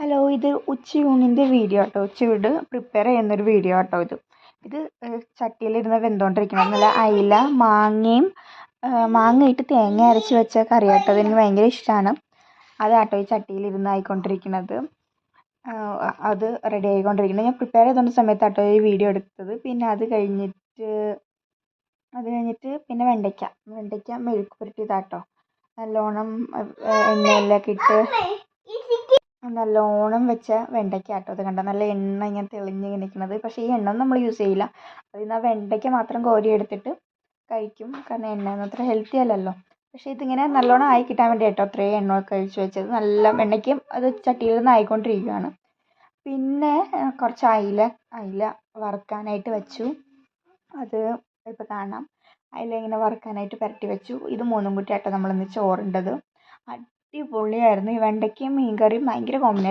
Hello, ഇത് ഉച്ചയൂണിൻ്റെ video കേട്ടോ. ഉച്ചയൂട് prepare ചെയ്യുന്നൊരു വീഡിയോ കേട്ടോ. ഇത് ചട്ടിയിലിരുന്ന് വെന്തുകൊണ്ടിരിക്കണം. നല്ല അയില മാങ്ങയിട്ട് തേങ്ങ അരച്ച് വെച്ച കറി കേട്ടോ. അതെനിക്ക് ഭയങ്കര ഇഷ്ടമാണ്. അതാട്ടോ ഈ ചട്ടിയിലിരുന്ന് ആയിക്കൊണ്ടിരിക്കുന്നത്. അത് റെഡി ആയിക്കൊണ്ടിരിക്കുന്നത്. ഞാൻ പ്രിപ്പയർ ചെയ്തുകൊണ്ട സമയത്താട്ടോ ഈ വീഡിയോ എടുത്തത്. പിന്നെ അത് കഴിഞ്ഞിട്ട് പിന്നെ വെണ്ടയ്ക്ക മെഴുക്ക് പുരട്ടിയതാട്ടോ. നല്ലോണം എണ്ണയിലൊക്കെ ഇട്ട് നല്ലോണം വെച്ച വെണ്ടയ്ക്ക കേട്ടോ. അത് കണ്ടോ, നല്ല എണ്ണ ഇങ്ങനെ തെളിഞ്ഞ് നിൽക്കുന്നത്. പക്ഷേ ഈ എണ്ണ നമ്മൾ യൂസ് ചെയ്യില്ല. അതിൽ നിന്ന് ആ വെണ്ടയ്ക്ക മാത്രം കോരി എടുത്തിട്ട് കഴിക്കും. കാരണം എണ്ണ അത്ര ഹെൽത്തി അല്ലല്ലോ. പക്ഷേ ഇതിങ്ങനെ നല്ലോണം ആയി കിട്ടാൻ വേണ്ടി കേട്ടോ അത്രയും എണ്ണ കഴിച്ച് വെച്ചത്. നല്ല വെണ്ടയ്ക്കയും അത് ചട്ടിയിൽ നിന്ന് ആയിക്കൊണ്ടിരിക്കുകയാണ്. പിന്നെ കുറച്ച് അയില വറുക്കാനായിട്ട് വെച്ചു. അത് ഇപ്പോൾ കാണാം. അയില ഇങ്ങനെ വറുക്കാനായിട്ട് പുരട്ടി വെച്ചു. ഇത് മൂന്നും കൂട്ടി ആട്ടോ നമ്മളിന്ന് ചോറുണ്ടത്. അടിപൊളിയായിരുന്നു. ഈ വെണ്ടയ്ക്കയും മീൻ കറിയും ഭയങ്കര കോമ്പിനേഷൻ.